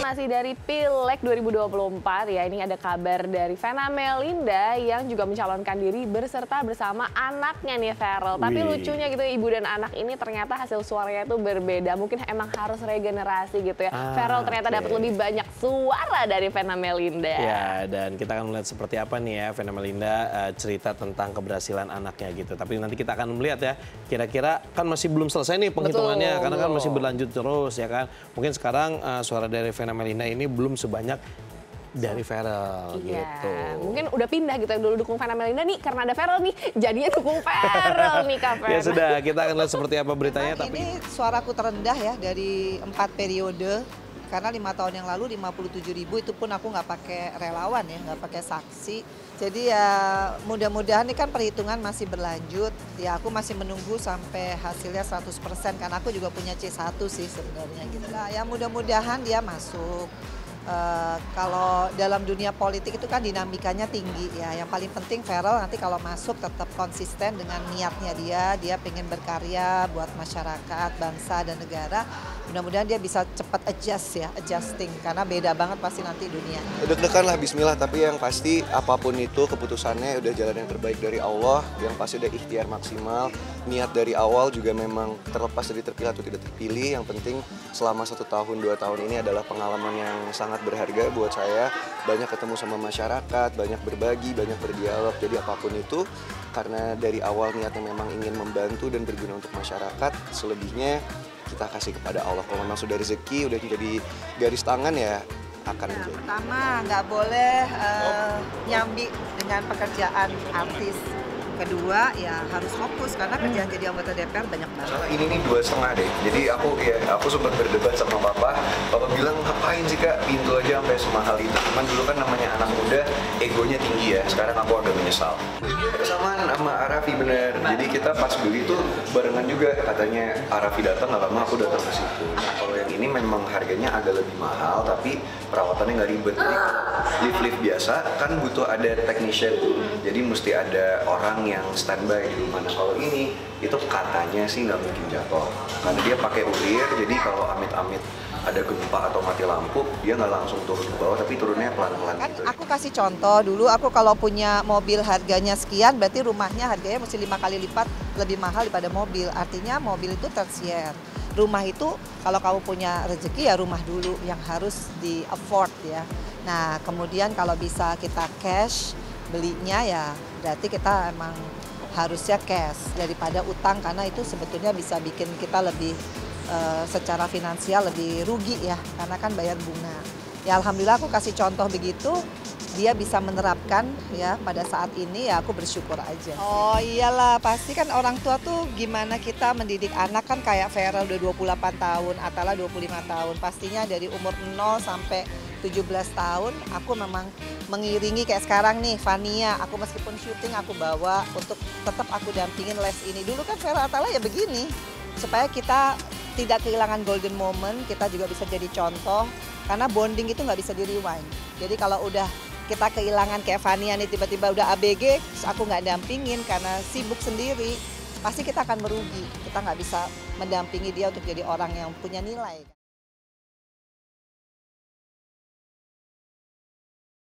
masih dari Pileg 2024 ya. Ini ada kabar dari Vena Melinda yang juga mencalonkan diri berserta bersama anaknya nih, Feral. Tapi lucunya gitu, ibu dan anak ini ternyata hasil suaranya itu berbeda. Mungkin emang harus regenerasi gitu ya. Feral ternyata dapat lebih banyak suara dari Vena Melinda. Ya, dan kita akan melihat seperti apa nih ya Vena Melinda cerita tentang keberhasilan anaknya gitu. Tapi nanti kita akan melihat ya, kira-kira kan masih belum selesai nih penghitungannya. Karena kan masih berlanjut terus ya kan. Mungkin sekarang suara dari Vena Melinda ini belum sebanyak dari Feral gitu. Mungkin udah pindah gitu, yang dulu dukung Vena Melinda nih karena ada Feral nih, jadinya dukung Feral nih Kak Vena. Ya sudah, kita akan lihat seperti apa beritanya. Tapi ini suaraku terendah ya dari 4 periode. Karena 5 tahun yang lalu 57.000 itu pun aku nggak pakai relawan ya, nggak pakai saksi. Jadi ya mudah-mudahan ini kan perhitungan masih berlanjut. Ya aku masih menunggu sampai hasilnya 100% karena aku juga punya C1 sih sebenarnya gitu lah. Ya mudah-mudahan dia masuk. Kalau dalam dunia politik itu kan dinamikanya tinggi ya. Yang paling penting Feral nanti kalau masuk tetap konsisten dengan niatnya dia pengen berkarya buat masyarakat, bangsa dan negara. Mudah-mudahan dia bisa cepat adjusting karena beda banget pasti nanti dunia. Deg-degan lah bismillah, tapi yang pasti apapun itu keputusannya udah jalan yang terbaik dari Allah, yang pasti udah ikhtiar maksimal, niat dari awal juga memang terlepas dari terpilih atau tidak terpilih, yang penting selama 1 tahun 2 tahun ini adalah pengalaman yang sangat berharga buat saya, banyak ketemu sama masyarakat, banyak berbagi, banyak berdialog, jadi apapun itu karena dari awal niatnya memang ingin membantu dan berguna untuk masyarakat, selebihnya kita kasih kepada Allah. Kalau memang sudah rezeki, udah jadi garis tangan ya akan menjadi. Pertama, nggak boleh nyambi dengan pekerjaan artis. Kedua, ya harus fokus karena kerjaan jadi anggota DPR banyak banget. Masalah ini nih 2,5 deh. Jadi aku sempat berdebat sama papa. Papa bilang ngapain sih kak pintu aja sampai semahal itu. Cuman dulu kan namanya anak muda, egonya tinggi ya. Sekarang aku agak menyesal. Kesamaan sama Arafi bener. Jadi kita pas beli tuh barengan juga. Katanya Arafi datang, nggak lama aku datang ke situ. Nah, kalau yang ini memang harganya agak lebih mahal, tapi perawatannya nggak ribet. Jadi lift biasa kan butuh ada technician. Jadi mesti ada orang yang standby di rumah. Nah kalau ini itu katanya sih nggak mungkin jatuh karena dia pakai ulir, jadi kalau amit-amit ada gempa atau mati lampu dia nggak langsung turun ke bawah tapi turunnya pelan-pelan Kan gitu. aku kasih contoh dulu, aku kalau punya mobil harganya sekian berarti rumahnya harganya mesti 5 kali lipat lebih mahal daripada mobil. Artinya mobil itu tersier. Rumah itu kalau kamu punya rezeki ya rumah dulu yang harus di afford ya. Nah kemudian kalau bisa kita cash belinya ya berarti kita emang harusnya cash daripada utang karena itu sebetulnya bisa bikin kita lebih secara finansial lebih rugi ya karena kan bayar bunga. Ya alhamdulillah aku kasih contoh begitu, dia bisa menerapkan ya pada saat ini ya aku bersyukur aja. Oh iyalah pasti kan orang tua tuh gimana kita mendidik anak kan kayak Feral udah 28 tahun, Atala 25 tahun. Pastinya dari umur 0 sampai 17 tahun aku memang mengiringi kayak sekarang nih Fania, aku meskipun syuting aku bawa untuk tetap aku dampingin les ini. Dulu kan Feral Atala ya begini, supaya kita tidak kehilangan golden moment, kita juga bisa jadi contoh, karena bonding itu nggak bisa di-rewind. Jadi kalau udah kita kehilangan kayak Fania nih tiba-tiba udah ABG, terus aku nggak dampingin karena sibuk sendiri, pasti kita akan merugi. Kita nggak bisa mendampingi dia untuk jadi orang yang punya nilai.